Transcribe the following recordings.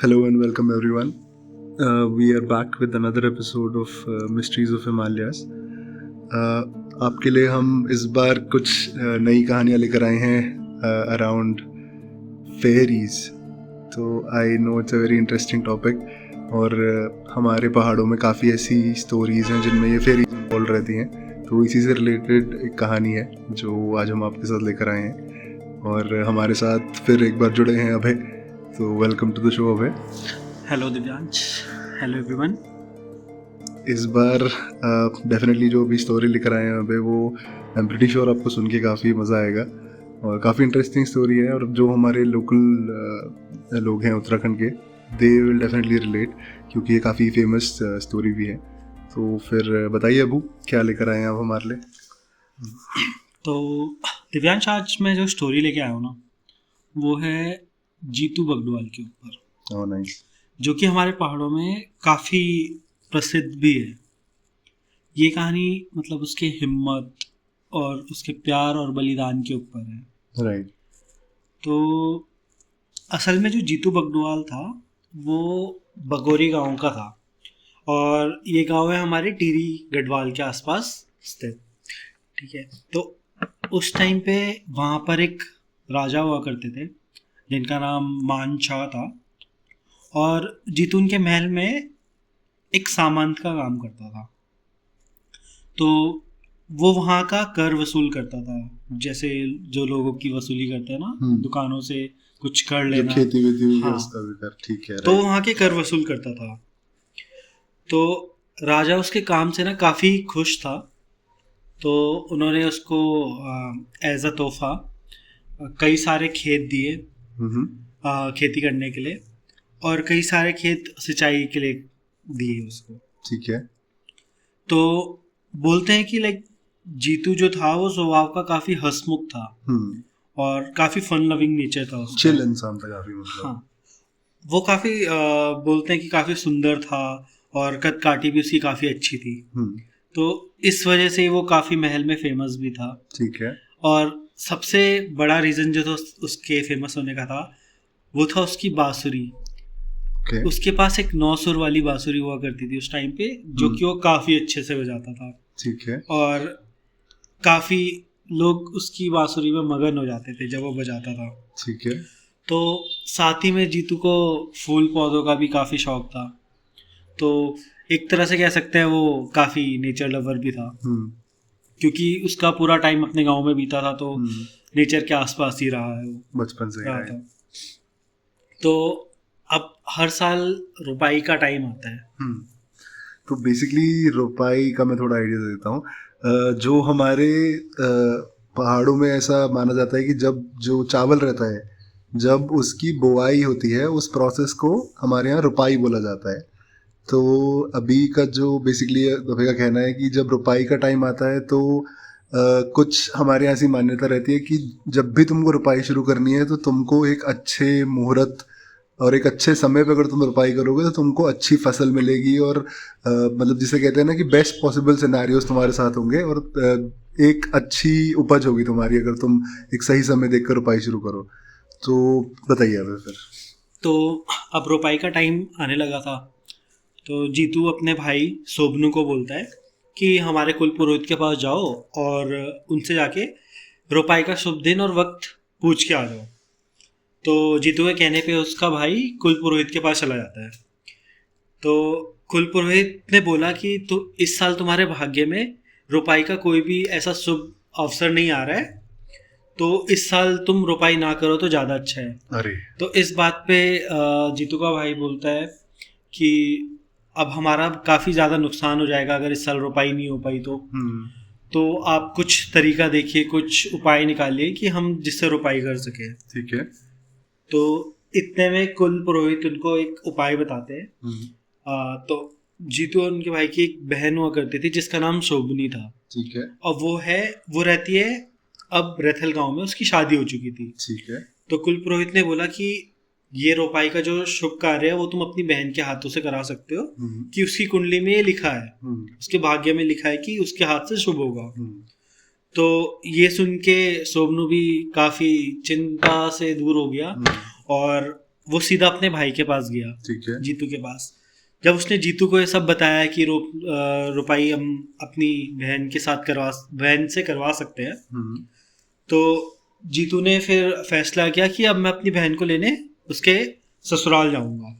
Hello and welcome everyone. We are back with another episode of Mysteries of Himalayas. आपके लिए हम इस बार कुछ नई कहानियाँ लेकर आए हैं अराउंड फेरीज. तो I know it's a very interesting topic और हमारे पहाड़ों में काफ़ी ऐसी स्टोरीज़ हैं जिनमें ये फेरीज इन्वॉल्व रहती हैं. तो इसी से रिलेटेड एक कहानी है जो आज हम आपके साथ लेकर आए हैं और हमारे साथ फिर एक बार जुड़े हैं अभय. तो welcome to the show Abhay. Hello Divyansh. Hello everyone. इस बार डेफिनेटली जो भी स्टोरी लेकर आए हैं अभय वो आई एम प्रीटी श्योर आपको सुन के काफ़ी मज़ा आएगा और काफ़ी इंटरेस्टिंग स्टोरी है. और जो हमारे लोकल लोग हैं उत्तराखंड के दे विल डेफिनेटली रिलेट क्योंकि ये काफ़ी फेमस स्टोरी भी है. तो फिर बताइए अबू क्या लेकर आए हैं आप हमारे लिए. तो दिव्यांश, आज मैं जो स्टोरी लेके आया हूँ ना वो है जीतू बगडोआल के ऊपर. Oh nice. जो कि हमारे पहाड़ों में काफ़ी प्रसिद्ध भी है. ये कहानी मतलब उसके हिम्मत और उसके प्यार और बलिदान के ऊपर है. राइट. तो असल में जो जीतू बगडोआल था वो बगोरी गांव का था और ये गांव है हमारे टिहरी गढ़वाल के आसपास स्थित. ठीक है. तो उस टाइम पे वहाँ पर एक राजा हुआ करते थे जिनका नाम मान शाह था और जीतू उनके महल में एक सामंत का काम करता था. तो वो वहाँ का कर वसूल करता था, जैसे जो लोगों की वसूली करते हैं ना दुकानों से कुछ कर लेना, खेती वेती हाँ, उसका भी कर. ठीक है. तो वहाँ के कर वसूल करता था. तो राजा उसके काम से ना काफ़ी खुश था. तो उन्होंने उसको एज अ तोहफा कई सारे खेत दिए खेती करने के लिए और कई सारे खेत सिंचाई के लिए दिए उसको. ठीक है. तो बोलते हैं कि लाइक जीतू जो था वो स्वभाव का काफ़ी हंसमुख था और काफ़ी फन लविंग नेचर था उसका. चिल इंसान था काफ़ी. मतलब हाँ, वो काफ़ी बोलते हैं कि काफ़ी सुंदर था और कद काठी भी उसकी काफ़ी अच्छी थी. तो इस वजह से वो काफ़ी महल में फेमस भी था. ठीक है. और सबसे बड़ा रीज़न जो था उसके फेमस होने का था वो था उसकी बांसुरी. Okay. उसके पास एक 9 सुर वाली बांसुरी हुआ करती थी उस टाइम पे जो कि वो काफ़ी अच्छे से बजाता था. ठीक है. और काफ़ी लोग उसकी बांसुरी में मगन हो जाते थे जब वो बजाता था. ठीक है. तो साथ ही में जीतू को फूल पौधों का भी काफ़ी शौक था. तो एक तरह से कह सकते हैं वो काफ़ी नेचर लवर भी था क्योंकि उसका पूरा टाइम अपने गांव में बीता था. तो नेचर के आसपास ही रहा है वो, बचपन से रहा था. तो अब हर साल रुपाई का टाइम आता है. तो बेसिकली रुपाई का मैं थोड़ा आइडिया दे देता हूँ. जो हमारे पहाड़ों में ऐसा माना जाता है कि जब जो चावल रहता है जब उसकी बुआई होती है उस प्रोसेस को हमारे यहाँ रुपाई बोला जाता है. तो अभी का जो बेसिकली अभी का कहना है कि जब रुपाई का टाइम आता है तो कुछ हमारे यहाँ ऐसी मान्यता रहती है कि जब भी तुमको रुपाई शुरू करनी है तो तुमको एक अच्छे मुहूर्त और एक अच्छे समय पे अगर तुम रुपाई करोगे तो तुमको अच्छी फसल मिलेगी और मतलब जिसे कहते हैं ना कि बेस्ट पॉसिबल सिनेरियोस तुम्हारे साथ होंगे और एक अच्छी उपज होगी तुम्हारी अगर तुम एक सही समय देखकर रुपाई शुरू करो. तो बताइए अब फिर. तो अब रुपाई का टाइम आने लगा था. तो जीतू अपने भाई सोबनू को बोलता है कि हमारे कुल पुरोहित के पास जाओ और उनसे जाके रुपाई का शुभ दिन और वक्त पूछ के आ जाओ. तो जीतू के कहने पे उसका भाई कुल पुरोहित के पास चला जाता है. तो कुल पुरोहित ने बोला कि तो इस साल तुम्हारे भाग्य में रुपाई का कोई भी ऐसा शुभ अवसर नहीं आ रहा है, तो इस साल तुम रुपाई ना करो तो ज़्यादा अच्छा है. अरे. तो इस बात पे जीतू का भाई बोलता है कि अब हमारा काफ़ी ज़्यादा नुकसान हो जाएगा अगर इस साल रुपाई नहीं हो पाई तो आप कुछ तरीका देखिए, कुछ उपाय निकालिए कि हम जिससे रुपाई कर सके. ठीक है. तो इतने में कुल पुरोहित उनको एक उपाय बताते हैं. तो जीतू और उनके भाई की एक बहन हुआ करती थी जिसका नाम शोभनी था. ठीक है. और वो रहती है अब रैथल गांव में. उसकी शादी हो चुकी थी. ठीक है. तो कुल पुरोहित ने बोला कि ये रोपाई का जो शुभ कार्य है वो तुम अपनी बहन के हाथों से करा सकते हो कि उसकी कुंडली में ये लिखा है, उसके भाग्य में लिखा है कि उसके हाथ से शुभ होगा. तो ये सुन के सोबनू भी काफी चिंता से दूर हो गया और वो सीधा अपने भाई के पास गया, ठीक है। जीतू के पास। जब उसने जीतू को ये सब बताया कि रुपाई हम अपनी बहन से करवा सकते हैं, तो जीतू ने फिर फैसला किया कि अब मैं अपनी बहन को लेने उसके ससुराल जाऊंगा।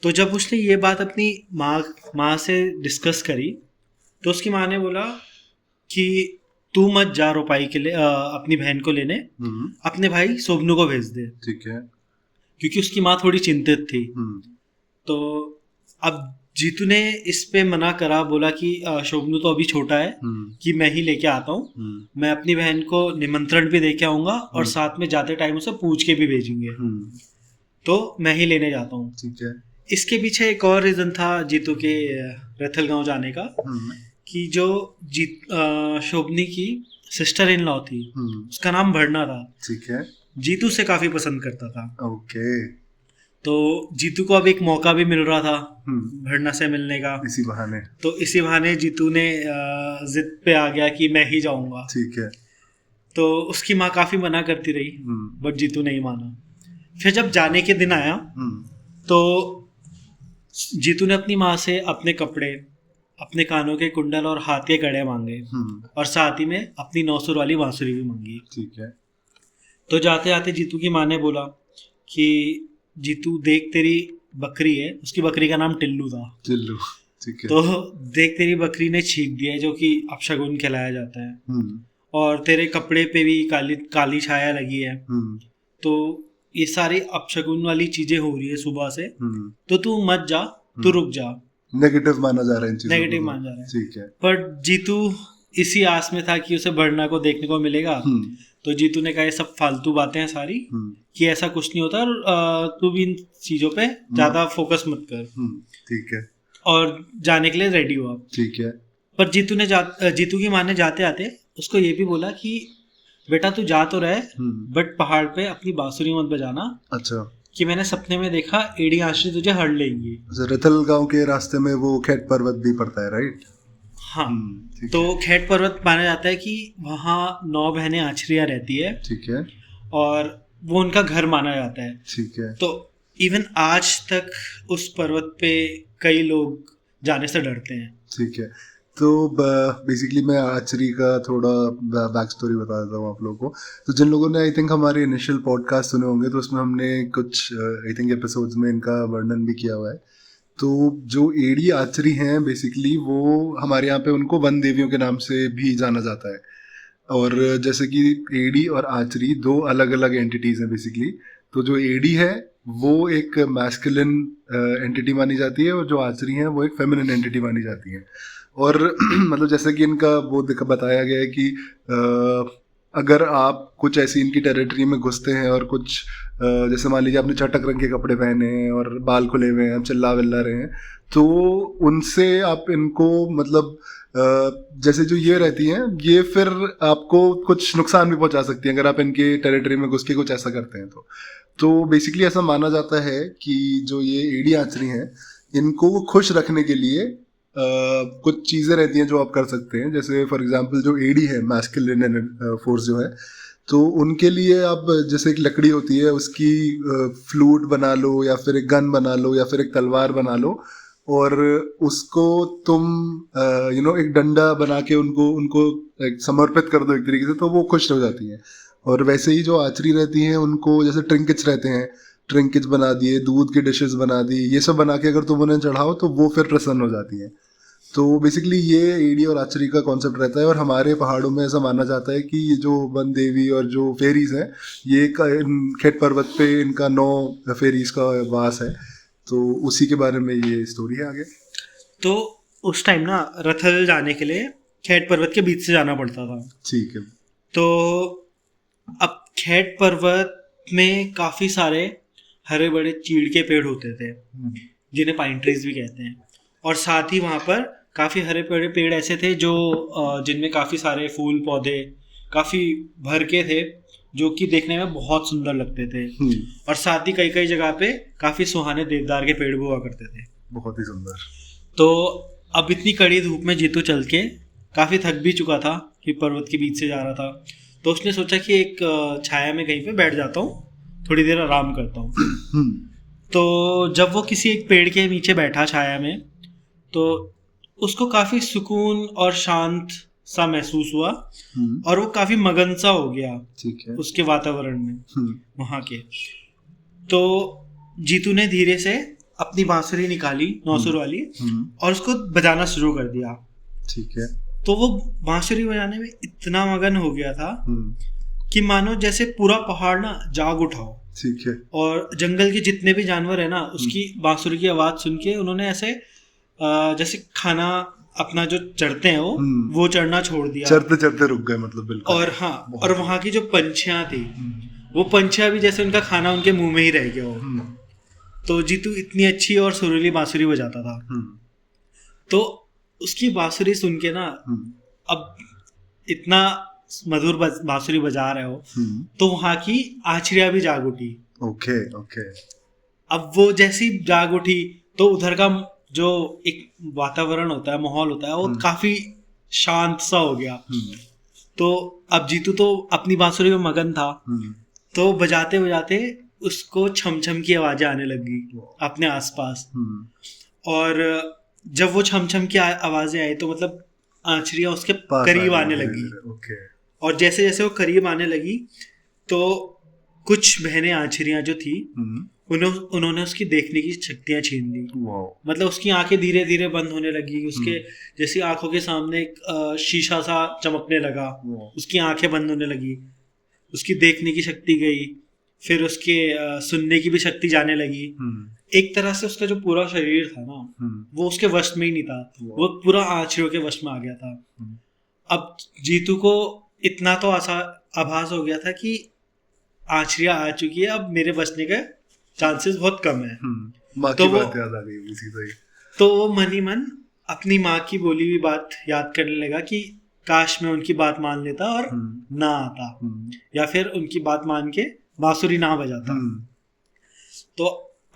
तो जब उसने ये बात अपनी माँ से डिस्कस करी, तो उसकी माँ ने बोला कि तू मत जा रुपाई के लिए, अपनी बहन को लेने, अपने भाई शोभनू को भेज दे। ठीक है। क्योंकि उसकी माँ थोड़ी चिंतित थी। तो अब जीतू ने इस पे मना करा, बोला कि शोभनू तो अभी छोटा है कि मैं ही लेके आता हूँ, मैं अपनी बहन को निमंत्रण भी दे के आऊंगा और साथ में जाते टाइम उसे पूछ के भी भेजेंगे, तो मैं ही लेने जाता हूँ। ठीक है। इसके पीछे एक और रीजन था जीतू के रथल गांव जाने का, कि जो शोभनी की सिस्टर इन लॉ थी, उसका नाम भरना था। ठीक है। जीतू से काफी पसंद करता था। ओके। तो जीतू को अब एक मौका भी मिल रहा था भरना से मिलने का, इसी बहाने। तो इसी बहाने जीतू ने जिद पे आ गया कि मैं ही जाऊंगा। ठीक है। तो उसकी माँ काफी मना करती रही, बट जीतू नहीं माना। फिर जब जाने के दिन आया, तो जीतू ने अपनी माँ से अपने कपड़े, अपने कानों के कुंडल और हाथ के कड़े मांगे, और साथ ही में अपनी 9 सुर वाली बांसुरी भी मांगी। ठीक है। तो जाते जाते जीतू की माँ ने बोला कि जीतू देख, तेरी बकरी है, उसकी बकरी का नाम टिल्लू था। टिल्लू। ठीक है। तो देख, तेरी बकरी ने छींक दिया है, जो कि अपशगुन कहलाया जाता है, और तेरे कपड़े पे भी काली छाया लगी है। तो ये सारी अपशगुन वाली चीजें हो रही है सुबह से, तो तू मत जा, तू रुक जा। नेगेटिव माना जा रहा है इन चीजों को। नेगेटिव माना जा रहा है। ठीक है। पर जीतू इसी आस में था कि उसे भरना को देखने को मिलेगा। तो जीतू ने कहा ये सब फालतू बातें हैं सारी, कि ऐसा कुछ नहीं होता, और तू भी इन चीजों पे ज्यादा फोकस मत कर। ठीक है। और जाने के लिए रेडी हुआ। ठीक है। पर जीतू की माँ ने जाते आते उसको ये भी बोला कि बेटा तू जा तो रहे, बट पहाड़ पे अपनी बांसुरी मत बजाना। अच्छा। कि मैंने सपने में देखा एड़ी आंसू तुझे हड़ लेंगी। रतल गांव के रास्ते में वो खेत पर्वत भी पड़ता है, राइट? हाँ। तो खेत पर्वत माना जाता है कि वहाँ 9 बहनें आछरियाँ रहती है। ठीक है। और वो उनका घर माना जाता है। ठीक है। तो इवन आज तक उस पर्वत पे कई लोग जाने से डरते हैं। ठीक है। तो बेसिकली मैं आर्चरी का थोड़ा बैक स्टोरी बता देता हूँ आप लोगों को। तो जिन लोगों ने आई थिंक हमारे इनिशियल पॉडकास्ट सुने होंगे, तो उसमें हमने कुछ आई थिंक एपिसोड्स में इनका वर्णन भी किया हुआ है। तो जो एडी आर्चरी हैं बेसिकली, वो हमारे यहाँ पे उनको वन देवियों के नाम से भी जाना जाता है। और जैसे कि एडी और आर्चरी 2 अलग अलग एंटिटीज़ हैं बेसिकली। तो जो एडी है वो एक मैस्कुलिन एंटिटी मानी जाती है, और जो आर्चरी हैं वो एक फेमिनिन एंटिटी मानी जाती है। और मतलब जैसे कि इनका वो बताया गया है कि अगर आप कुछ ऐसी इनकी टेरिटरी में घुसते हैं और कुछ जैसे मान लीजिए आपने चटक रंग के कपड़े पहने हैं और बाल खुले हुए हैं, आप चिल्ला विल्ला रहे हैं, तो उनसे आप इनको मतलब जैसे जो ये रहती हैं, ये फिर आपको कुछ नुकसान भी पहुंचा सकती हैं अगर आप इनके टेरिटरी में घुस के कुछ ऐसा करते हैं। तो बेसिकली ऐसा माना जाता है कि जो ये एडी आंचरी हैं, इनको खुश रखने के लिए कुछ चीज़ें रहती हैं जो आप कर सकते हैं। जैसे फॉर एग्जांपल जो एडी है, मैस्कुलिन फोर्स जो है, तो उनके लिए आप जैसे एक लकड़ी होती है उसकी फ्लूट बना लो, या फिर एक गन बना लो, या फिर एक तलवार बना लो, और उसको तुम एक डंडा बना के उनको समर्पित कर दो एक तरीके से, तो वो खुश हो जाती हैं। और वैसे ही जो आर्चरी रहती हैं, उनको जैसे ट्रिंकेट्स रहते हैं, ट्रिंकेट्स बना दिए, दूध की डिशेस बना दी, ये सब बना के अगर तुम उन्हें चढ़ाओ तो वो फिर प्रसन्न हो जाती हैं। तो बेसिकली ये एडी और आर्चरी का कॉन्सेप्ट रहता है। और हमारे पहाड़ों में ऐसा माना जाता है कि ये जो वन देवी और जो फेरीज हैं, ये खेत पर्वत पे इनका 9 फेरीज का वास है। तो उसी के बारे में ये स्टोरी है आगे। तो उस टाइम ना रथल जाने के लिए खेत पर्वत के बीच से जाना पड़ता था। ठीक है। तो अब खेत पर्वत में काफ़ी सारे हरे बड़े चीड़ के पेड़ होते थे, जिन्हें पाइन ट्रीज भी कहते हैं। और साथ ही वहाँ पर काफ़ी हरे बड़े पेड़ ऐसे थे जो जिनमें काफ़ी सारे फूल पौधे काफ़ी भर के थे, जो कि देखने में बहुत सुंदर लगते थे। और साथ ही कई कई जगह पे काफ़ी सुहाने देवदार के पेड़ भी हुआ करते थे, बहुत ही सुंदर। तो अब इतनी कड़ी धूप में जीतू चल के काफ़ी थक भी चुका था कि पर्वत के बीच से जा रहा था। तो उसने सोचा कि एक छाया में कहीं पे बैठ जाता हूँ थोड़ी देर आराम करता हूँ। हम्म, तो जब वो किसी एक पेड़ के नीचे बैठा छाया में, तो उसको काफी सुकून और शांत सा महसूस हुआ और वो काफी मगन सा हो गया ठीक है। उसके वातावरण में हम्म, वहां के। तो जीतू ने धीरे से अपनी बांसुरी निकाली, 9 सुर वाली, और उसको बजाना शुरू कर दिया। ठीक है। तो वो बांसुरी बजाने में इतना मगन हो गया था कि मानो जैसे पूरा पहाड़ ना जाग उठा हो। ठीक है। और जंगल के जितने भी जानवर है ना, उसकी बांसुरी की आवाज सुन के उन्होंने ऐसे जैसे खाना अपना जो चढ़ते हैं वो चढ़ना छोड़ दिया, चढ़ते चढ़ते रुक गए मतलब, बिल्कुल। और हाँ, और वहाँ की जो पंछियाँ थी, वो पंछियाँ भी जैसे उनका खाना उनके मुंह में ही रह गया हो। तो जीतू इतनी अच्छी और सुरीली बांसुरी बजाता था। तो उसकी बांसुरी सुन के ना, अब इतना मधुर बांसुरी बजा रहे हो, तो वहाँ की आचरिया भी जाग उठी। Okay okay. अब वो जैसी जाग उठी तो उधर का जो एक वातावरण होता है, माहौल होता है, वो काफी शांत सा हो गया। तो अब जीतू तो अपनी बांसुरी में मगन था, तो बजाते बजाते उसको छम छम की आवाजें आने लगी अपने आसपास। और जब वो छम छम की आवाजें आई तो मतलब आंचरियां उसके करीब आने लगी। और जैसे जैसे वो करीब आने लगी तो कुछ बहनें आंचरियां जो थी उन्होंने उसकी देखने की शक्तियां छीन ली। मतलब उसकी आंखें धीरे धीरे बंद होने लगी, उसके जैसी आंखों के सामने एक शीशा सा चमकने लगा, उसकी आंखें बंद होने लगी, उसकी देखने की शक्ति गई, फिर उसके सुनने की भी शक्ति जाने लगी। एक तरह से उसका जो पूरा शरीर था ना, वो उसके वश में ही नहीं था, वो पूरा आंचरियों के वश में आ गया था। अब जीतू को इतना तो आभास हो गया था कि आंचरिया आ चुकी है, अब मेरे बचने के चांसेस बहुत कम है। तो वो बात याद आ गई उसी से। तो वो मन ही मन अपनी माँ की बोली हुई बात याद करने लगा कि काश मैं उनकी बात मान लेता और ना आता, या फिर उनकी बात मान के बांसुरी ना बजाता। तो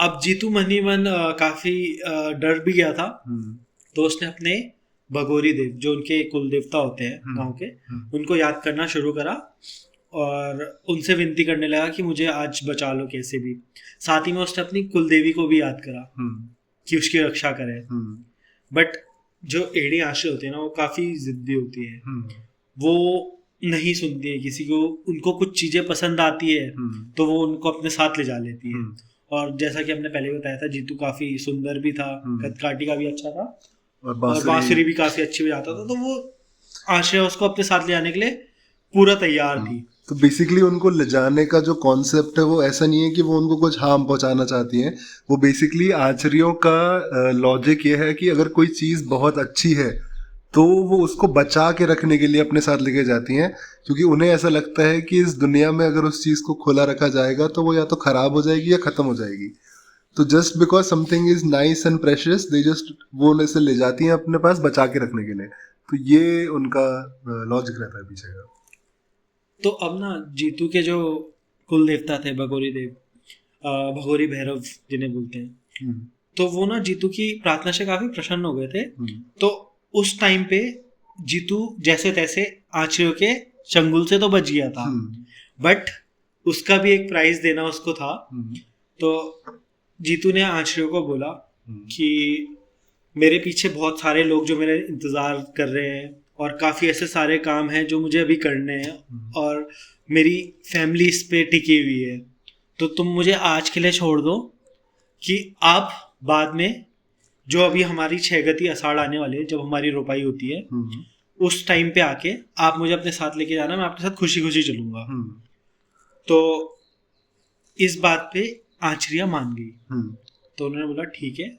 अब जीतू मन ही मन काफी डर भी गया था। तो उसने अपने भगोरी देव, जो उनके कुल देवता होते हैं गांव के, उनको याद करना शुरू करा और उनसे विनती करने लगा कि मुझे आज बचा लो कैसे भी। साथ ही में उसने अपनी कुल देवी को भी याद करा कि उसकी रक्षा करे। बट जो एड़ी आंखें होती है ना, वो काफी जिद्दी होती है, वो नहीं सुनती है किसी को। उनको कुछ चीजें पसंद आती है तो वो उनको अपने साथ ले जा लेती है। और जैसा कि हमने पहले बताया था, जीतू काफी सुंदर भी था, कदकाठी का भी अच्छा था और बांसुरी भी काफी अच्छी बजाता था। तो वो आश्रय उसको अपने साथ ले जाने के लिए पूरा तैयार थी। तो बेसिकली उनको ले जाने का जो कॉन्सेप्ट है वो ऐसा नहीं है कि वो उनको कुछ हार्म पहुंचाना चाहती हैं। वो बेसिकली आचरियों का लॉजिक ये है कि अगर कोई चीज़ बहुत अच्छी है तो वो उसको बचा के रखने के लिए अपने साथ लेके जाती हैं, क्योंकि उन्हें ऐसा लगता है कि इस दुनिया में अगर उस चीज़ को खुला रखा जाएगा तो वो या तो ख़राब हो जाएगी या ख़त्म हो जाएगी। तो just because something is nice and precious, they just वो उसे ले जाती हैं अपने पास बचा के रखने के लिए। तो ये उनका लॉजिक रहता है पीछे का। तो अब ना जीतू के जो कुल देवता थे भगोरी देव, भगोरी भैरव जिन्हें बोलते हैं, तो वो ना जीतू की प्रार्थना से काफी प्रसन्न हो गए थे। तो उस टाइम पे जीतू जैसे तैसे आंचरियों के चंगुल से तो बच गया था, बट उसका भी एक प्राइज देना उसको था। तो जीतू ने आंचरियों को बोला कि मेरे पीछे बहुत सारे लोग जो मेरे इंतजार कर रहे हैं और काफ़ी ऐसे सारे काम हैं जो मुझे अभी करने हैं और मेरी फैमिली इस पे टिकी हुई है, तो तुम मुझे आज के लिए छोड़ दो कि आप बाद में जो अभी हमारी 6 गति आषाढ़ आने वाली है, जब हमारी रोपाई होती है, उस टाइम पे आके आप मुझे अपने साथ लेके जाना, मैं आपके साथ खुशी खुशी चलूँगा। तो इस बात पे आंचरिया मान गई। तो उन्होंने बोला ठीक है,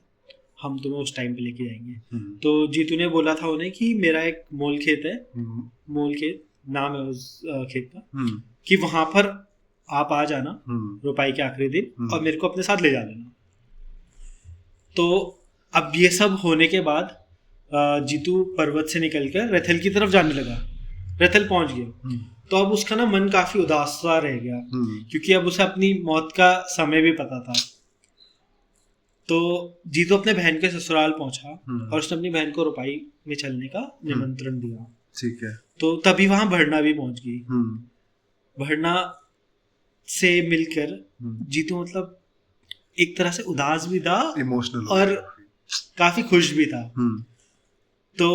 हम तुम्हें उस टाइम पे लेके जाएंगे। तो जीतू ने बोला था उन्हें कि मेरा एक मोल खेत है, मोल खेत नाम है उस खेत का, कि वहां पर आप आ जाना रोपाई के आखिरी दिन और मेरे को अपने साथ ले जा लेना। तो अब ये सब होने के बाद जीतू पर्वत से निकलकर रथल की तरफ जाने लगा। रथल पहुंच गया तो अब उसका ना मन काफी उदास सा रह गया, क्योंकि अब उसे अपनी मौत का समय भी पता था। तो जीतू अपने बहन के ससुराल पहुंचा और उसने अपनी बहन को रोपाई में चलने का निमंत्रण दिया। ठीक है। तो तभी वहां भरना भी पहुंच गई। भरना से मिलकर जीतू मतलब एक तरह से उदास भी था इमोशनल और काफी खुश भी था। तो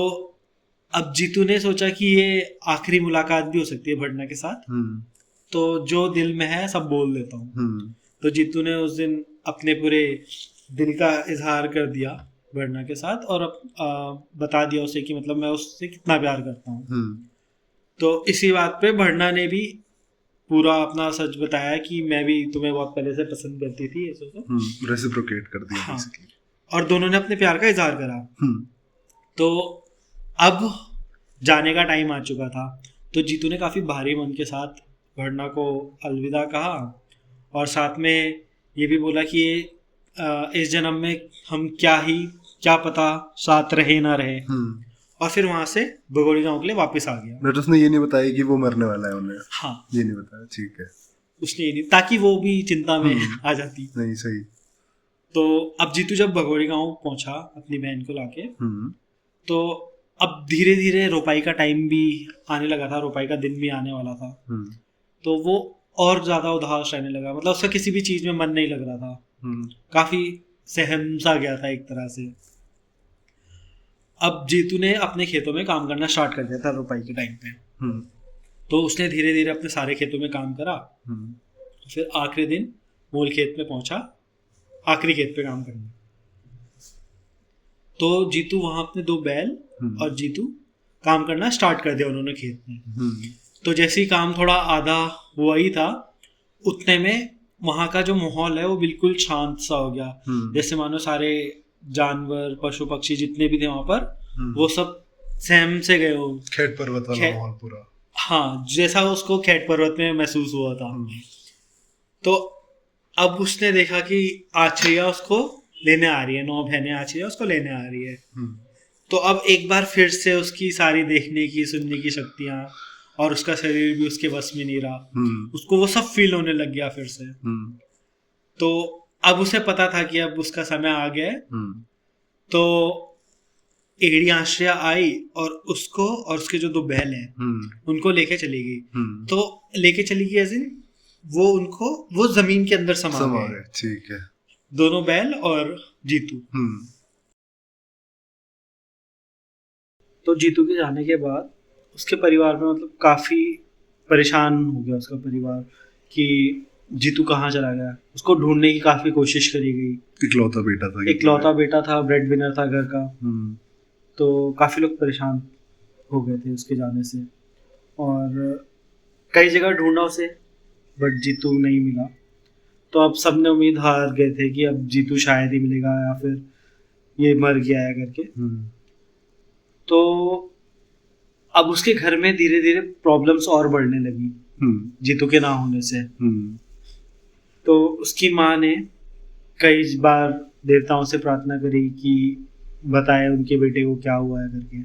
अब जीतू ने सोचा कि ये आखिरी मुलाकात भी हो सकती है भटना के साथ, तो जो दिल में है सब बोल देता हूँ। तो जीतू ने उस दिन अपने पूरे दिल का इजहार कर दिया भटना के साथ और बता दिया उसे कि मतलब मैं उससे कितना प्यार करता हूँ। तो इसी बात पे भटना ने भी पूरा अपना सच बताया कि मैं भी तुम्हें बहुत पहले से पसंद करती थी, ऐसे रेसिप्रोकेट कर दिया। हाँ, और दोनों ने अपने प्यार का इजहार करा। तो अब जाने का टाइम आ चुका था, तो जीतू ने काफ़ी भारी मन के साथ भटना को अलविदा कहा और साथ में ये भी बोला कि इस जन्म में हम क्या पता साथ रहे ना रहे। और फिर वहां से भगोड़ी गांव के लिए वापस आ गया। बट उसने ये नहीं बताया कि वो मरने वाला है उन्हें। हाँ, ये नहीं बताया। ठीक है, उसने ये नहीं, ताकि वो भी चिंता में आ जाती। नहीं, सही। तो अब जीतू जब भगोड़ी गांव पहुंचा अपनी बहन को लाके, तो अब धीरे धीरे रोपाई का टाइम भी आने लगा था, रोपाई का दिन भी आने वाला था। तो वो और ज्यादा उदास रहने लगा, मतलब उसका किसी भी चीज में मन नहीं लग रहा था, काफी सहम सा गया था एक तरह से। अब जीतू ने अपने खेतों में काम करना स्टार्ट कर दिया था रोपाई के टाइम पे। तो उसने धीरे धीरे अपने सारे खेतों में काम करा। फिर आखिरी दिन मूल खेत में पहुंचा, आखिरी खेत पे काम करने। तो जीतू वहां अपने 2 बैल और जीतू काम करना स्टार्ट कर दिया उन्होंने खेत में। तो जैसे ही काम थोड़ा आधा हुआ ही था, उतने में वहां का जो माहौल है वो बिल्कुल शांत सा हो गया। जैसे मानो सारे जानवर पशु पक्षी जितने भी थे वहां पर वो सब सहम से गए हो। खेत पर्वत वाला माहौल पूरा। हाँ, जैसा उसको खेत पर्वत में महसूस हुआ था। तो अब उसने देखा कि आचरिया उसको लेने आ रही है, 9 बहनें आचरिया उसको लेने आ रही है। तो अब एक बार फिर से उसकी सारी देखने की सुनने की शक्तियां और उसका शरीर भी उसके बस में नहीं रहा, उसको वो सब फील होने लग गया फिर से। तो अब उसे पता था कि अब उसका समय आ गया है। तो एड़ी आश्रया आई और उसको और उसके जो 2 बैल हैं उनको लेके चली गई। तो लेके चली गई ऐसे वो जमीन के अंदर समा गए। ठीक है, दोनों बैल और जीतू। तो जीतू के जाने के बाद उसके परिवार में मतलब काफी परेशान हो गया उसका परिवार कि जीतू कहाँ चला गया। उसको ढूंढने की काफी कोशिश करी गई। इकलौता बेटा था, ब्रेड विनर था घर का। तो काफी लोग परेशान हो गए थे उसके जाने से और कई जगह ढूंढा उसे, बट जीतू नहीं मिला। तो अब सबने उम्मीद हार गए थे कि अब जीतू शायद ही मिलेगा या फिर ये मर गया है करके। तो अब उसके घर में धीरे धीरे प्रॉब्लम्स और बढ़ने लगी जीतू के ना होने से। तो उसकी माँ ने कई बार देवताओं से प्रार्थना करी कि बताए उनके बेटे को क्या हुआ है करके,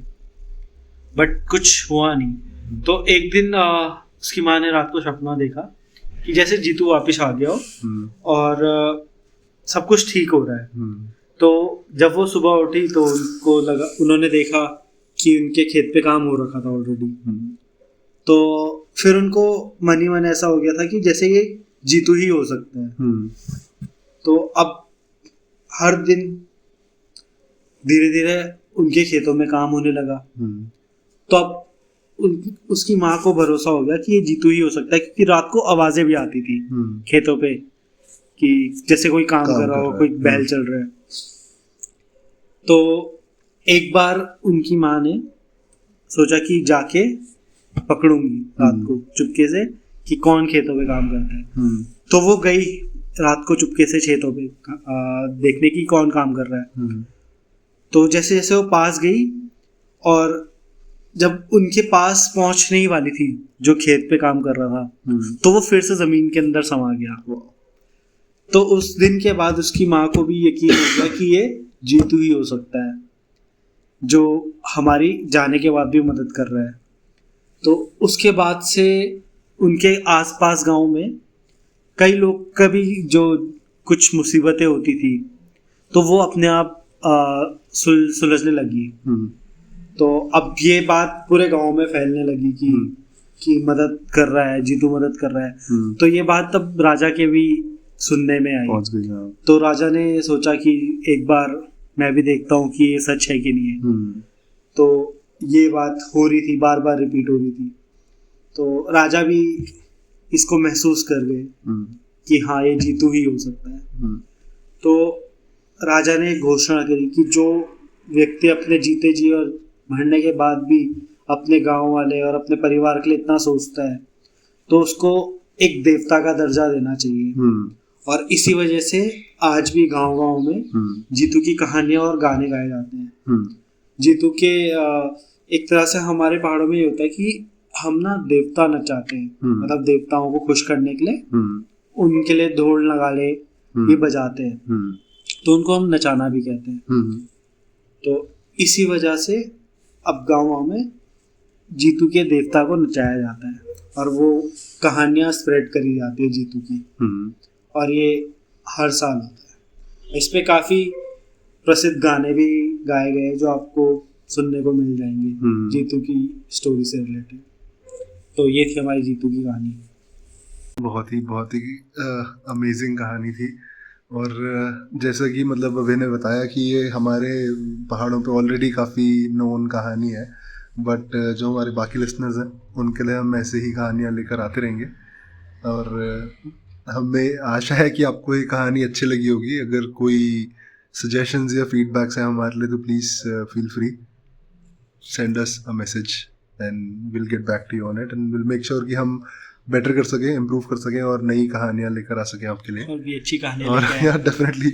बट कुछ हुआ नहीं। तो एक दिन उसकी माँ ने रात को सपना देखा कि जैसे जीतू वापस आ गया हो और सब कुछ ठीक हो रहा है। तो जब वो सुबह उठी तो उन्होंने देखा कि उनके खेत पे काम हो रखा था ऑलरेडी। तो फिर उनको मन ही मन ऐसा हो गया था कि जैसे ये जीतू ही हो सकता है। तो अब हर दिन धीरे धीरे उनके खेतों में काम होने लगा। तो अब उसकी माँ को भरोसा हो गया कि ये जीतू ही हो सकता है, क्योंकि रात को आवाजें भी आती थी खेतों पे कि जैसे कोई काम कर रहा हो, कोई बैल चल रहा है। तो एक बार उनकी माँ ने सोचा कि जाके पकड़ूंगी रात को चुपके से कि कौन खेतों पे काम करता है। तो वो गई रात को चुपके से खेतों पे देखने की कौन काम कर रहा है। तो जैसे जैसे वो पास गई और जब उनके पास पहुंचने ही वाली थी जो खेत पे काम कर रहा था, तो वो फिर से जमीन के अंदर समा गया। तो उस दिन के बाद उसकी माँ को भी यकीन हो गया कि ये जीतू ही हो सकता है जो हमारी जाने के बाद भी मदद कर रहा है। तो उसके बाद से उनके आसपास गांव में कई लोग कभी जो कुछ मुसीबतें होती थी तो वो अपने आप सुलझने लगी। तो अब ये बात पूरे गांव में फैलने लगी कि कि मदद कर रहा है, जीतू मदद कर रहा है। तो ये बात तब राजा के भी सुनने में आई। पहुंच गई, हाँ। तो राजा ने सोचा कि एक बार मैं भी देखता हूँ कि ये सच है कि नहीं है। तो ये बात हो रही थी, बार बार रिपीट हो रही थी। तो राजा भी इसको महसूस कर गए कि हाँ, ये जीतू ही हो सकता है। तो राजा ने एक घोषणा करी कि जो व्यक्ति अपने जीते जी और मरने के बाद भी अपने गांव वाले और अपने परिवार के लिए इतना सोचता है, तो उसको एक देवता का दर्जा देना चाहिए। और इसी वजह से आज भी गांव-गांव में जीतू की कहानियां और गाने गाए जाते हैं। जीतू के एक तरह से हमारे पहाड़ों में ये होता है कि हम ना देवता नचाते हैं, मतलब देवताओं को खुश करने के लिए उनके लिए ढोल नगाड़े ये बजाते हैं, तो उनको हम नचाना भी कहते हैं। तो इसी वजह से अब गाँव में जीतू के देवता को नचाया जाता है और वो कहानियां स्प्रेड करी जाती है जीतू की, और ये हर साल होता है। इस पे काफी प्रसिद्ध गाने भी गाए गए जो आपको सुनने को मिल जाएंगे जीतू की स्टोरी से रिलेटेड। तो ये थी हमारी जीतू की कहानी। बहुत ही अमेजिंग कहानी थी। और जैसा कि मतलब अभय ने बताया कि ये हमारे पहाड़ों पे ऑलरेडी काफ़ी नोन कहानी है, बट जो हमारे बाकी लिसनर्स हैं उनके लिए हम ऐसे ही कहानियाँ लेकर आते रहेंगे। और हमें आशा है कि आपको ये कहानी अच्छी लगी होगी। अगर कोई सजेशंस या फीडबैक्स हैं हमारे लिए तो please feel free, send us a message and will get back to you on it and will make sure कि हम बेटर कर सकें, इम्प्रूव कर सकें और नई कहानियाँ लेकर आ सकें आपके लिए, और भी अच्छी कहानियाँ और यार डेफिनेटली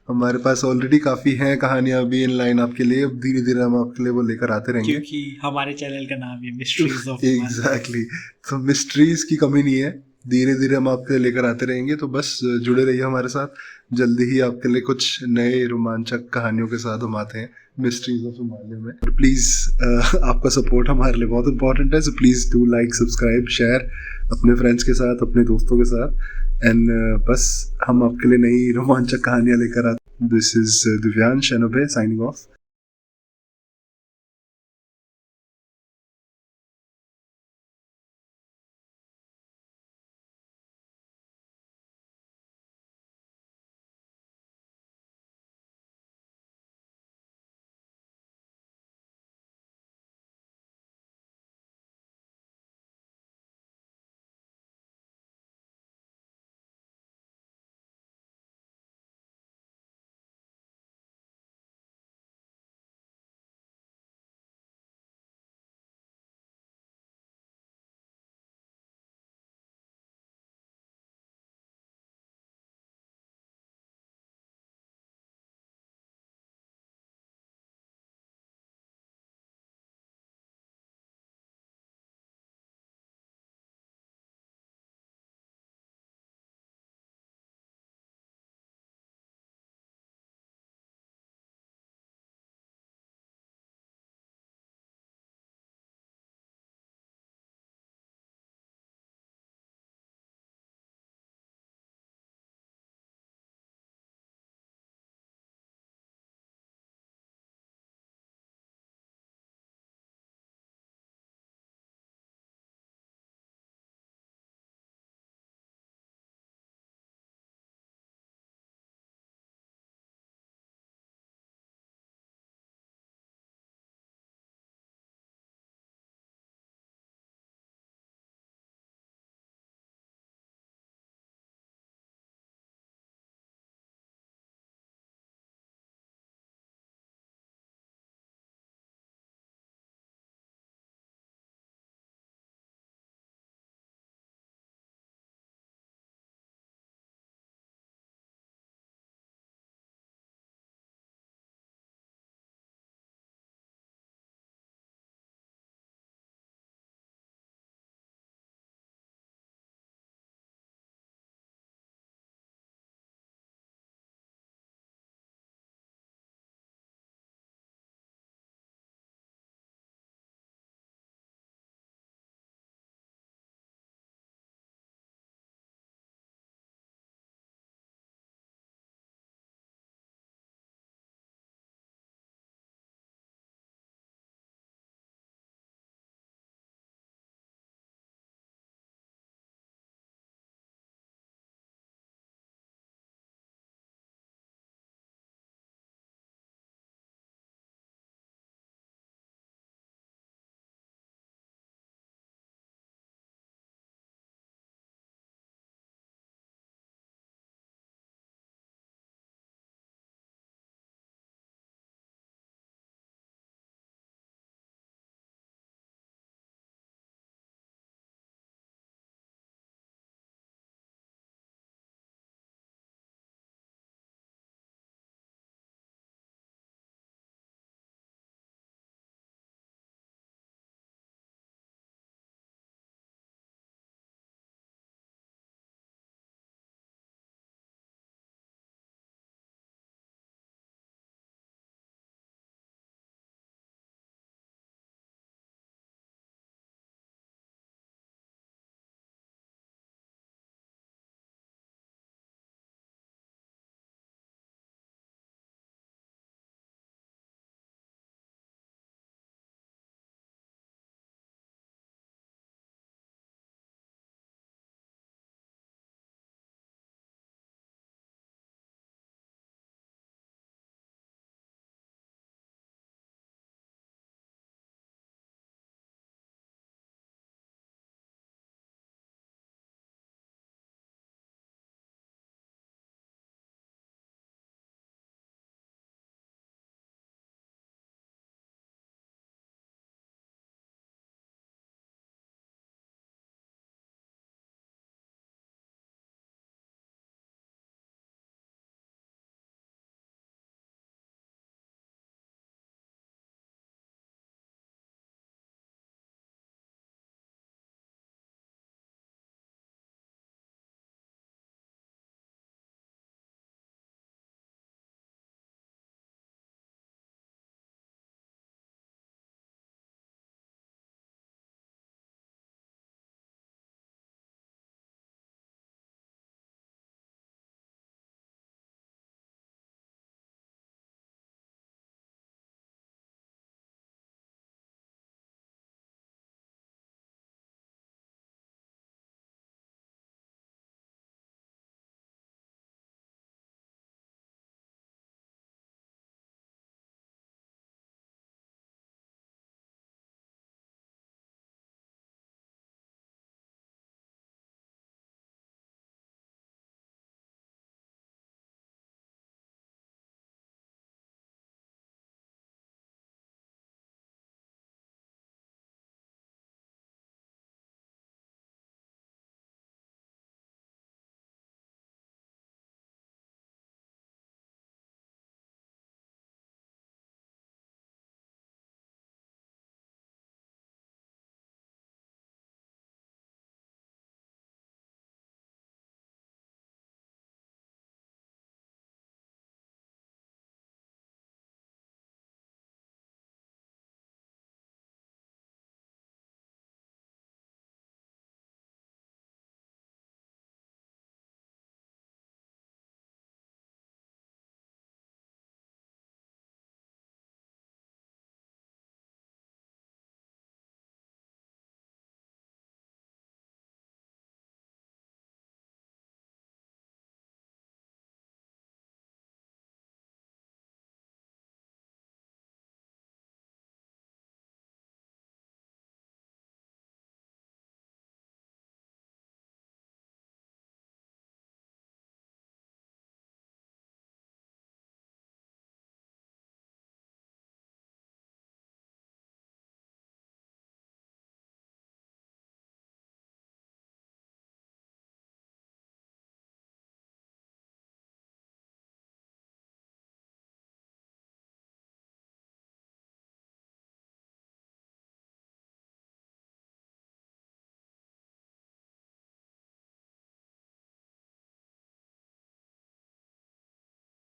हमारे पास ऑलरेडी काफ़ी हैं कहानियाँ अभी इन लाइन आपके लिए। अब धीरे धीरे हम आपके लिए वो लेकर आते रहेंगे, क्योंकि हमारे चैनल का नाम है मिस्ट्रीज ऑफ एग्जैक्टली। तो मिस्ट्रीज की कमी नहीं है, धीरे धीरे हम आपके लिए लेकर आते रहेंगे। तो बस जुड़े रहिए हमारे साथ, जल्दी ही आपके लिए कुछ नए रोमांचक कहानियों के साथ हम आते हैं मिस्ट्रीज ऑफ हिमालय में। प्लीज़ आपका सपोर्ट हमारे लिए बहुत इंपॉर्टेंट है, so please do like, subscribe, share अपने फ्रेंड्स के साथ, अपने दोस्तों के साथ। एंड बस हम आपके लिए नई रोमांचक कहानियाँ लेकर आते हैं। This is Divyansh and Abhay signing off.